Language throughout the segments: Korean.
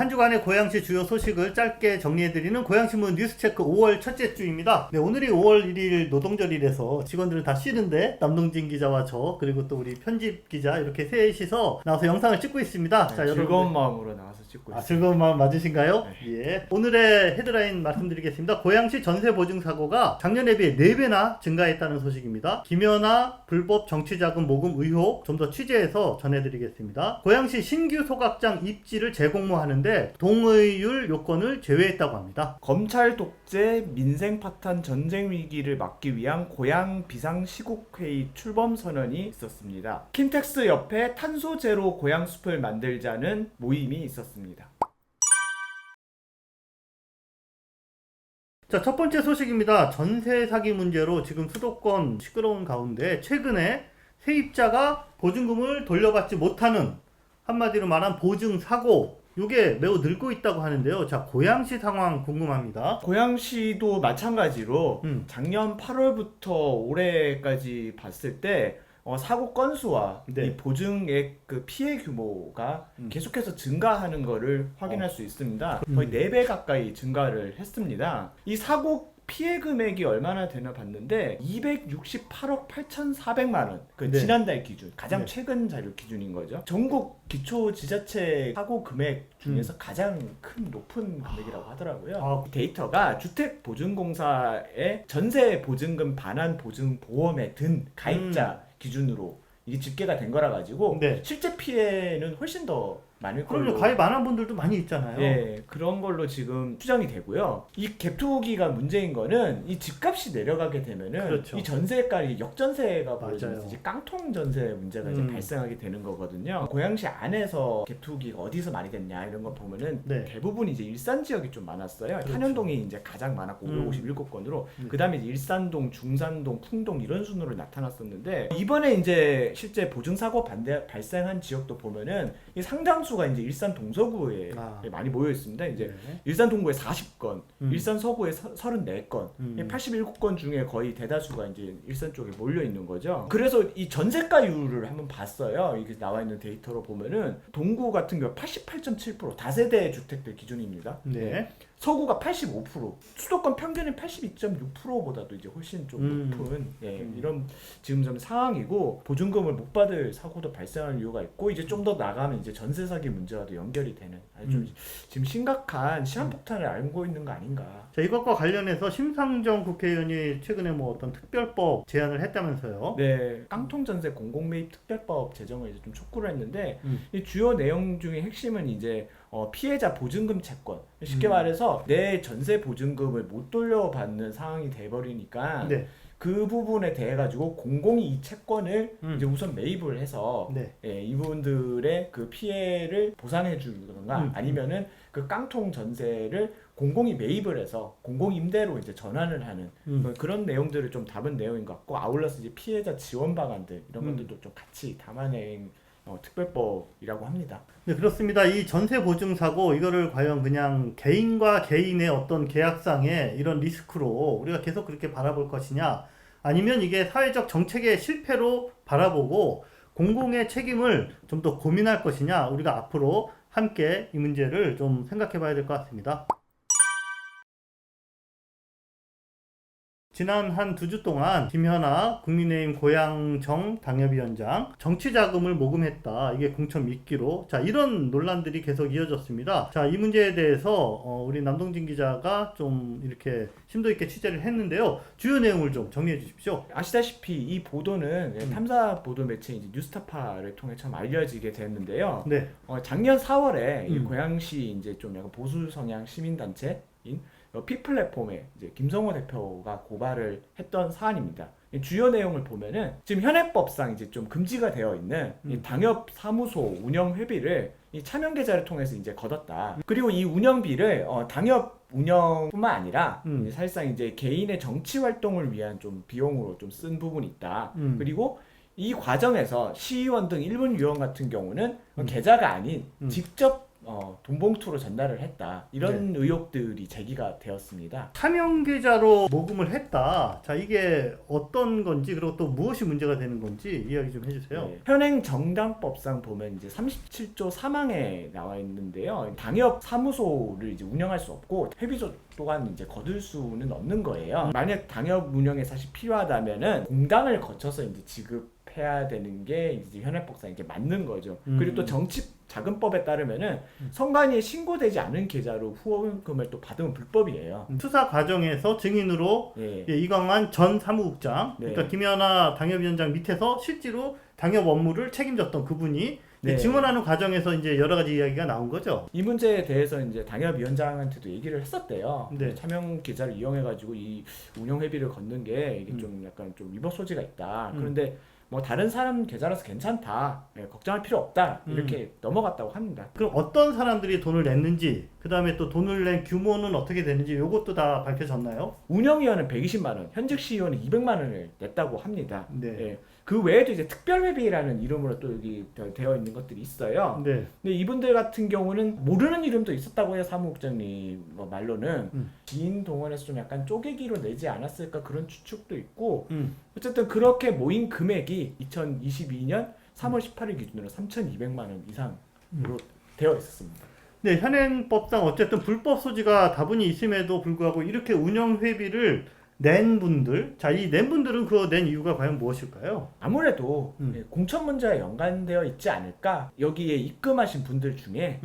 한 주간의 고양시 주요 소식을 짧게 정리해드리는 고양신문 뉴스체크 5월 첫째 주입니다. 네, 오늘이 5월 1일 노동절이라서 직원들은 다 쉬는데 남동진 기자와 저 그리고 또 우리 편집 기자 이렇게 셋이서 나와서 영상을 찍고 있습니다. 네, 자, 즐거운 마음으로 나와서 찍고 있습니다. 즐거운 마음 맞으신가요? 네. 예. 오늘의 헤드라인 말씀드리겠습니다. 고양시 전세 보증 사고가 작년에 비해 4배나 증가했다는 소식입니다. 김연아 불법 정치자금 모금 의혹 좀 더 취재해서 전해드리겠습니다. 고양시 신규 소각장 입지를 재공모하는데 동의율 요건을 제외했다고 합니다. 검찰 독재, 민생 파탄, 전쟁 위기를 막기 위한 고양 비상 시국회의 출범 선언이 있었습니다. 킨텍스 옆에 탄소 제로 고양 숲을 만들자는 모임이 있었습니다. 자, 첫 번째 소식입니다. 전세 사기 문제로 지금 수도권 시끄러운 가운데 최근에 세입자가 보증금을 돌려받지 못하는, 한마디로 말한 보증 사고, 이게 매우 늘고 있다고 하는데요. 자, 고양시 상황 궁금합니다. 고양시도 마찬가지로 작년 8월부터 올해까지 봤을 때 사고 건수와 네. 이 보증액 그 피해 규모가 계속해서 증가하는 것을 확인할 수 있습니다. 거의 4배 가까이 증가를 했습니다. 이 사고 피해 금액이 얼마나 되나 봤는데 268억 8,400만 원. 그 네. 지난달 기준, 가장 네. 최근 자료 기준인 거죠. 전국 기초 지자체 사고 금액 중에서 가장 큰 높은 금액이라고 하더라고요. 이 데이터가 주택보증공사의 전세 보증금 반환 보증 보험에 든 가입자 기준으로 이게 집계가 된 거라 가지고 네. 실제 피해는 훨씬 더 많을 걸로. 그럼요. 가입 안 한 분들도 많이 있잖아요. 예, 그런 걸로 지금 추정이 되고요. 이 갭투기가 문제인 거는 이 집값이 내려가게 되면은 그렇죠. 이 전세가 역전세가 맞아요. 벌어지면서 이제 깡통 전세 문제가 이제 발생하게 되는 거거든요. 고양시 안에서 갭투기가 어디서 많이 됐냐 이런 거 보면은 네. 대부분 이제 일산 지역이 좀 많았어요. 그렇죠. 탄현동이 이제 가장 많았고 557건으로 그다음에 이제 일산동, 중산동, 풍동 이런 순으로 나타났었는데 이번에 이제 실제 보증 사고 발생한 지역도 보면은 이 상당수가 이제 일산 동서구에 많이 모여 있습니다. 이제 네. 일산 동구에 40건, 일산 서구에 34건, 87건 중에 거의 대다수가 이제 일산 쪽에 몰려 있는 거죠. 그래서 이 전세가율을 한번 봤어요. 이게 나와 있는 데이터로 보면은 동구 같은 경우 88.7% 다세대 주택들 기준입니다. 네. 서구가 85%, 수도권 평균은 82.6%보다도 이제 훨씬 좀 높은 이런 지금 좀 상황이고 보증금을 못 받을 사고도 발생할 이유가 있고 이제 좀 더 나가면 이제 전세 사기 문제와도 연결이 되는 아주 좀 지금 심각한 시한폭탄을 앓고 있는 거 아닌가. 자, 이것과 관련해서 심상정 국회의원이 최근에 뭐 어떤 특별법 제안을 했다면서요? 네, 깡통 전세 공공매입 특별법 제정을 이제 좀 촉구를 했는데 이 주요 내용 중에 핵심은 이제 피해자 보증금 채권. 쉽게 말해서 내 전세 보증금을 못 돌려받는 상황이 돼버리니까 네. 그 부분에 대해 가지고 공공이 이 채권을 이제 우선 매입을 해서 네. 이분들의 그 피해를 보상해 주거나 아니면은 그 깡통 전세를 공공이 매입을 해서 공공 임대로 이제 전환을 하는 그런 내용들을 좀 담은 내용인 것 같고 아울러서 이제 피해자 지원 방안들 이런 것들도 좀 같이 담아낸 특별법이라고 합니다. 네, 그렇습니다. 이 전세 보증 사고 이거를 과연 그냥 개인과 개인의 어떤 계약상의 이런 리스크로 우리가 계속 그렇게 바라볼 것이냐, 아니면 이게 사회적 정책의 실패로 바라보고 공공의 책임을 좀 더 고민할 것이냐, 우리가 앞으로 함께 이 문제를 좀 생각해 봐야 될 것 같습니다. 지난 한 2주 동안 김연아 국민의힘 고양정 당협위원장 정치자금을 모금했다, 이게 공천 미끼로, 자, 이런 논란들이 계속 이어졌습니다. 자, 이 문제에 대해서 우리 남동진 기자가 좀 이렇게 심도 있게 취재를 했는데요. 주요 내용을 좀 정리해 주십시오. 아시다시피 이 보도는 탐사 보도 매체인 이제 뉴스타파를 통해 참 알려지게 됐는데요. 네. 작년 4월에 이 고양시 이제 좀 약간 보수 성향 시민 단체인 피플랫폼에 이제 김성호 대표가 고발을 했던 사안입니다. 주요 내용을 보면은 지금 현행법상 이제 좀 금지가 되어 있는 이 당협 사무소 운영 회비를 이 차명 계좌를 통해서 이제 걷었다. 그리고 이 운영비를 당협 운영뿐만 아니라 사실상 이제 개인의 정치 활동을 위한 좀 비용으로 좀 쓴 부분이 있다. 그리고 이 과정에서 시의원 등 일본 유원 같은 경우는 계좌가 아닌 직접 돈봉투로 전달을 했다. 이런 의혹들이 제기가 되었습니다. 차명 계좌로 모금을 했다. 자, 이게 어떤 건지 그리고 또 무엇이 문제가 되는 건지 이야기 좀 해주세요. 네. 현행 정당법상 보면 이제 37조 3항에 나와 있는데요. 당협 사무소를 이제 운영할 수 없고 회비조 또한 이제 거둘 수는 없는 거예요. 만약 당협 운영에 사실 필요하다면은 공당을 거쳐서 이제 지급해야 되는 게 이제 현행법상 이게 맞는 거죠. 그리고 또 정치자금법에 따르면은 선관위에 신고되지 않은 계좌로 후원금을 또 받으면 불법이에요. 수사 과정에서 증인으로 예. 이광환 전 사무국장, 네. 그러니까 김연아 당협위원장 밑에서 실제로 당협 업무를 책임졌던 그분이 네. 증언하는 과정에서 이제 여러 가지 이야기가 나온 거죠. 이 문제에 대해서 이제 당협위원장한테도 얘기를 했었대요. 네. 차명 계좌를 이용해가지고 이 운영 회비를 걷는 게 이게 좀 약간 좀 위법 소지가 있다. 그런데 뭐 다른 사람 계좌라서 괜찮다. 걱정할 필요 없다. 이렇게 넘어갔다고 합니다. 그럼 어떤 사람들이 돈을 냈는지, 그 다음에 또 돈을 낸 규모는 어떻게 되는지 이것도 다 밝혀졌나요? 운영위원은 120만 원, 현직 CEO는 200만 원을 냈다고 합니다. 네. 예. 그 외에도 이제 특별회비라는 이름으로 또 여기 되어 있는 것들이 있어요. 네. 근데 이분들 같은 경우는 모르는 이름도 있었다고 해요. 사무국장님 말로는 긴 동원해서 좀 약간 쪼개기로 내지 않았을까 그런 추측도 있고 어쨌든 그렇게 모인 금액이 2022년 3월 18일 기준으로 3,200만 원 이상으로 되어 있었습니다. 네, 현행법상 어쨌든 불법 소지가 다분히 있음에도 불구하고 이렇게 운영 회비를 낸 분들, 자, 이 낸 분들은 그 낸 이유가 과연 무엇일까요? 아무래도 공천 문제와 연관되어 있지 않을까. 여기에 입금하신 분들 중에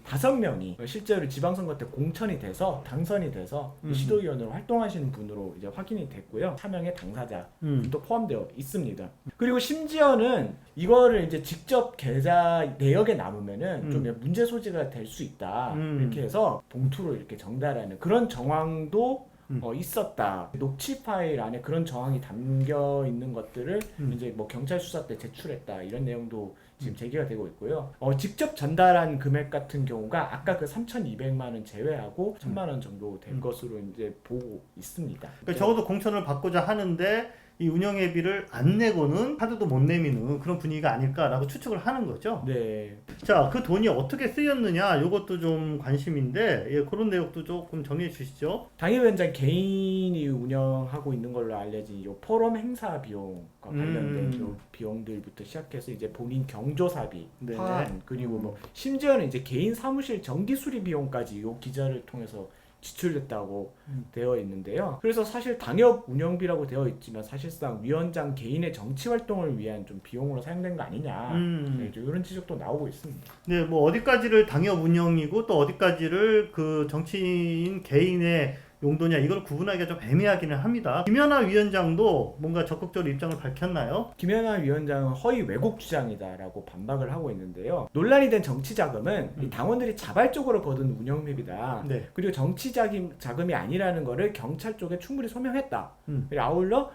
5명이 실제로 지방선거 때 공천이 돼서 당선이 돼서 시도위원으로 활동하시는 분으로 이제 확인이 됐고요. 차명의 당사자도 포함되어 있습니다. 그리고 심지어는 이거를 이제 직접 계좌 내역에 남으면은 좀 문제 소지가 될 수 있다. 이렇게 해서 봉투로 이렇게 전달하는 그런 정황도 있었다. 녹취 파일 안에 그런 정황이 담겨 있는 것들을 이제 뭐 경찰 수사 때 제출했다. 이런 내용도 지금 제기가 되고 있고요. 직접 전달한 금액 같은 경우가 아까 그 3,200만 원 제외하고 1,000만 원 정도 될 것으로 이제 보고 있습니다. 그러니까 적어도 공천을 받고자 하는데 이 운영회비를 안 내고는 카드도 못 내미는 그런 분위기가 아닐까라고 추측을 하는 거죠. 네. 자, 그 돈이 어떻게 쓰였느냐 이것도 좀 관심인데 예, 그런 내용도 조금 정리해 주시죠. 당협위원장 개인이 운영하고 있는 걸로 알려진 이 포럼 행사 비용과 관련된 요 비용들부터 시작해서 이제 본인 경조사비, 네. 화환 그리고 뭐 심지어는 이제 개인 사무실 정기 수리 비용까지 요 기자를 통해서 지출됐다고 되어 있는데요. 그래서 사실 당협 운영비라고 되어 있지만 사실상 위원장 개인의 정치 활동을 위한 좀 비용으로 사용된 거 아니냐. 네, 이런 지적도 나오고 있습니다. 네, 뭐 어디까지를 당협 운영이고 또 어디까지를 그 정치인 개인의 용도냐 이걸 구분하기가 좀 애매하기는 합니다. 김연아 위원장도 뭔가 적극적으로 입장을 밝혔나요? 김연아 위원장은 허위 왜곡 주장이다라고 반박을 하고 있는데요. 논란이 된 정치 자금은 이 당원들이 자발적으로 거둔 운영비입니다. 네. 그리고 정치 자금이 아니라는 거를 경찰 쪽에 충분히 소명했다. 그리고 아울러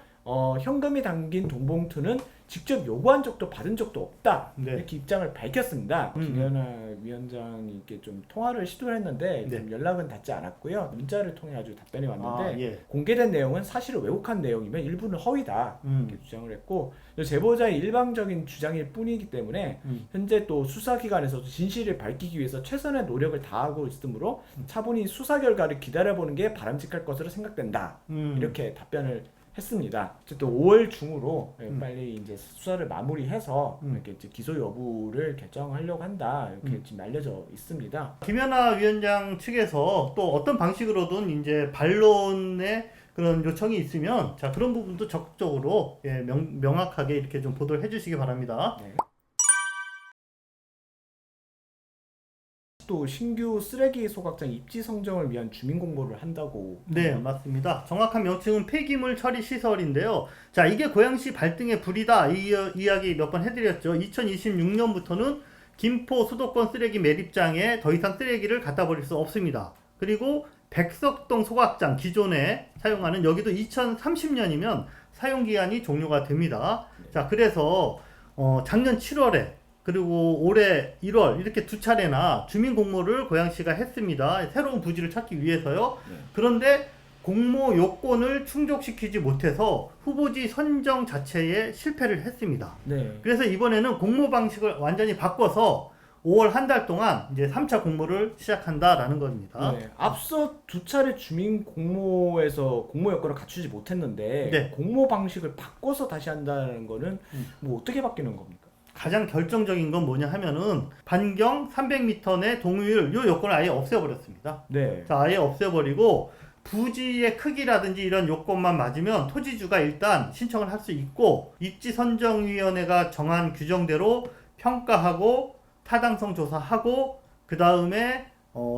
현금이 담긴 돈봉투는 직접 요구한 적도 받은 적도 없다. 네. 이렇게 입장을 밝혔습니다. 김연아 위원장이 이렇게 좀 통화를 시도를 했는데 네. 좀 연락은 닿지 않았고요. 문자를 통해 아주 답변이 왔는데 예. 공개된 내용은 사실을 왜곡한 내용이면 일부는 허위다. 이렇게 주장을 했고 제보자의 일방적인 주장일 뿐이기 때문에 현재 또 수사기관에서도 진실을 밝히기 위해서 최선의 노력을 다하고 있으므로 차분히 수사 결과를 기다려보는 게 바람직할 것으로 생각된다. 이렇게 답변을 했습니다. 또 5월 중으로 빨리 이제 수사를 마무리해서 이렇게 이제 기소 여부를 결정하려고 한다. 이렇게 지금 알려져 있습니다. 김연아 위원장 측에서 또 어떤 방식으로든 이제 반론의 그런 요청이 있으면 자 그런 부분도 적극적으로 예, 명확하게 이렇게 좀 보도를 해주시기 바랍니다. 네. 또 신규 쓰레기 소각장 입지 성정을 위한 주민 공고를 한다고. 네, 맞습니다. 정확한 명칭은 폐기물 처리 시설인데요. 자, 이게 고양시 발등의 불이다. 이 이야기 몇 번 해드렸죠. 2026년부터는 김포 수도권 쓰레기 매립장에 더 이상 쓰레기를 갖다 버릴 수 없습니다. 그리고 백석동 소각장 기존에 사용하는 여기도 2030년이면 사용기한이 종료가 됩니다. 자, 그래서 작년 7월에 그리고 올해 1월 이렇게 두 차례나 주민 공모를 고양시가 했습니다. 새로운 부지를 찾기 위해서요. 그런데 공모 요건을 충족시키지 못해서 후보지 선정 자체에 실패를 했습니다. 네. 그래서 이번에는 공모 방식을 완전히 바꿔서 5월 한 달 동안 이제 3차 공모를 시작한다라는 겁니다. 네, 앞서 두 차례 주민 공모에서 공모 여건을 갖추지 못했는데 네. 공모 방식을 바꿔서 다시 한다는 거는 뭐 어떻게 바뀌는 겁니까? 가장 결정적인 건 뭐냐 하면은 반경 300m 내 동의율 요 요건을 아예 없애버렸습니다. 네. 자, 아예 없애버리고 부지의 크기라든지 이런 요건만 맞으면 토지주가 일단 신청을 할 수 있고 입지선정위원회가 정한 규정대로 평가하고 타당성 조사하고 그 다음에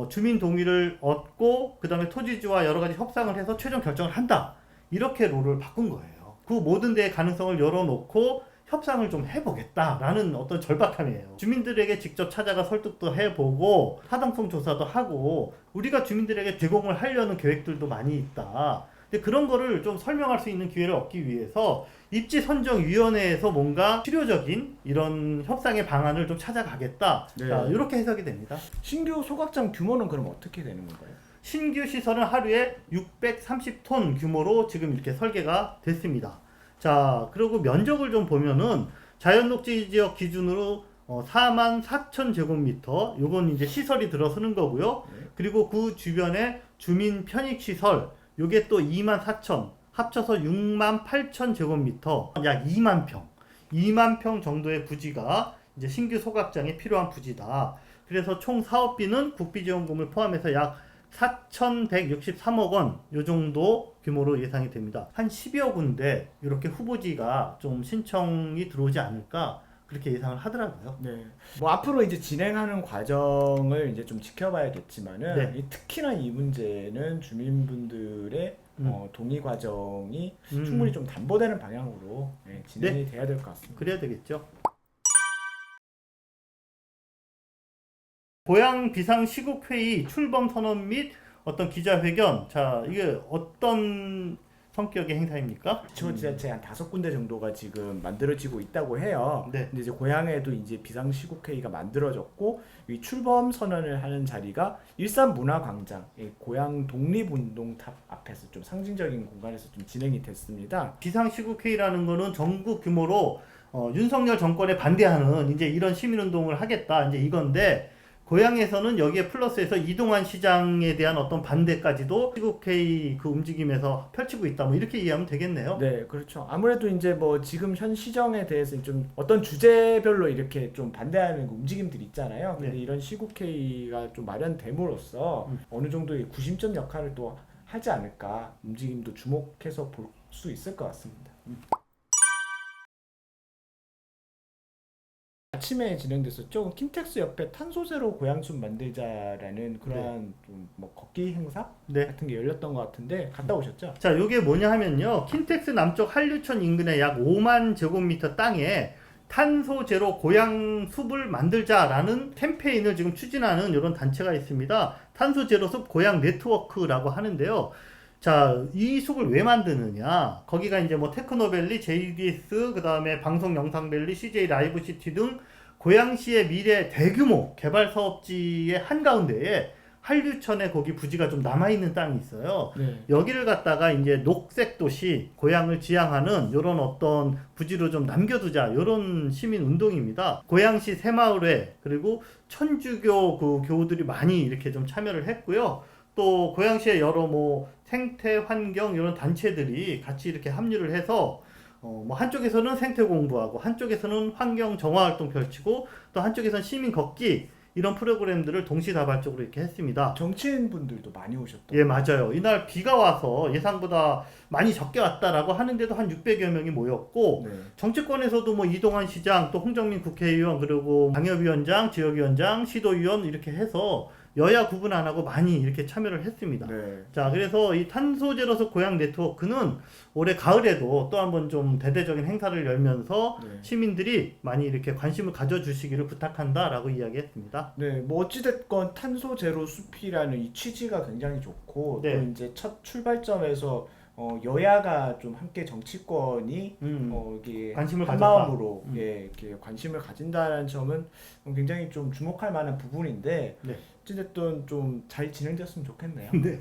주민 동의를 얻고 그 다음에 토지주와 여러 가지 협상을 해서 최종 결정을 한다. 이렇게 룰을 바꾼 거예요. 그 모든 데의 가능성을 열어놓고 협상을 좀 해보겠다라는 어떤 절박함이에요. 주민들에게 직접 찾아가 설득도 해보고 타당성 조사도 하고 우리가 주민들에게 제공을 하려는 계획들도 많이 있다. 근데 그런 거를 좀 설명할 수 있는 기회를 얻기 위해서 입지선정위원회에서 뭔가 실효적인 이런 협상의 방안을 좀 찾아가겠다. 네. 자, 이렇게 해석이 됩니다. 신규 소각장 규모는 그럼 어떻게 되는 건가요? 신규 시설은 하루에 630톤 규모로 지금 이렇게 설계가 됐습니다. 자, 그리고 면적을 좀 보면은 자연녹지 지역 기준으로 44,000제곱미터 요건 이제 시설이 들어서는 거고요. 네. 그리고 그 주변에 주민 편익 시설 요게 또 24,000 합쳐서 68,000제곱미터 약 2만 평 정도의 부지가 이제 신규 소각장에 필요한 부지다. 그래서 총 사업비는 국비지원금을 포함해서 약 4,163억 원 요 정도 규모로 예상이 됩니다. 한 10여 군데 이렇게 후보지가 좀 신청이 들어오지 않을까 그렇게 예상을 하더라고요. 네. 뭐 앞으로 이제 진행하는 과정을 이제 좀 지켜봐야겠지만은 네. 특히나 이 문제는 주민분들의 동의 과정이 충분히 좀 담보되는 방향으로 진행이 돼야 될 것 같습니다. 그래야 되겠죠. 고향 비상 시국 회의 출범 선언 및 어떤 기자회견. 자, 이게 어떤 성격의 행사입니까? 지자체 한 5군데 정도가 지금 만들어지고 있다고 해요. 네. 근데 이제 고향에도 이제 비상시국회의가 만들어졌고 이 출범 선언을 하는 자리가 일산문화광장, 고향 독립운동탑 앞에서 좀 상징적인 공간에서 좀 진행이 됐습니다. 비상 시국 회의라는 거는 전국 규모로 윤석열 정권에 반대하는 이제 이런 시민운동을 하겠다 이제 이건데 고향에서는 여기에 플러스해서 이동환 시장에 대한 어떤 반대까지도 시국회의 그 움직임에서 펼치고 있다 뭐 이렇게 이해하면 되겠네요. 네, 그렇죠. 아무래도 이제 뭐 지금 현 시정에 대해서 좀 어떤 주제별로 이렇게 좀 반대하는 움직임들이 있잖아요. 근데 네. 이런 시국회의가 좀 마련됨으로써 어느 정도의 구심점 역할을 또 하지 않을까 움직임도 주목해서 볼 수 있을 것 같습니다. 아침에 진행됐었죠. 킨텍스 옆에 탄소제로 고향숲 만들자라는 그러한 좀 뭐 걷기 행사 네. 같은 게 열렸던 것 같은데 갔다 오셨죠? 자, 요게 뭐냐 하면요. 킨텍스 남쪽 한류천 인근의 약 5만 제곱미터 땅에 탄소 제로 고향 숲을 만들자라는 캠페인을 지금 추진하는 이런 단체가 있습니다. 탄소 제로 숲 고향 네트워크라고 하는데요. 자, 이 숲을 왜 만드느냐? 거기가 이제 뭐 테크노밸리, JDS, 그 다음에 방송 영상밸리, CJ 라이브 시티 등 고양시의 미래 대규모 개발 사업지의 한가운데에 한류천에 거기 부지가 좀 남아있는 땅이 있어요. 네. 여기를 갖다가 이제 녹색 도시, 고향을 지향하는 이런 어떤 부지로 좀 남겨두자 이런 시민 운동입니다. 고양시 새마을회 그리고 천주교 그 교우들이 많이 이렇게 좀 참여를 했고요. 또 고양시의 여러 뭐 생태 환경 이런 단체들이 같이 이렇게 합류를 해서 뭐 한쪽에서는 생태 공부하고 한쪽에서는 환경 정화 활동 펼치고 또 한쪽에서는 시민 걷기 이런 프로그램들을 동시다발적으로 이렇게 했습니다. 정치인분들도 많이 오셨던. 예, 맞아요. 이날 비가 와서 예상보다 많이 적게 왔다라고 하는데도 한 600여 명이 모였고 네. 정치권에서도 뭐 이동환 시장, 또 홍정민 국회의원, 그리고 방협위원장, 지역위원장, 시도위원 이렇게 해서 여야 구분 안 하고 많이 이렇게 참여를 했습니다. 네. 자, 그래서 이 탄소제로서 고향 네트워크는 올해 가을에도 또 한번 좀 대대적인 행사를 열면서 네. 시민들이 많이 이렇게 관심을 가져주시기를 부탁한다라고 이야기했습니다. 네, 뭐 어찌됐건 탄소 제로 숲이라는 이 취지가 굉장히 좋고 네. 또 이제 첫 출발점에서 여야가 좀 함께 정치권이 이게 관심을 한 가졌다. 마음으로 이렇게 관심을 가진다는 점은 굉장히 좀 주목할 만한 부분인데 네. 어찌됐든 좀 잘 진행됐으면 좋겠네요. 네.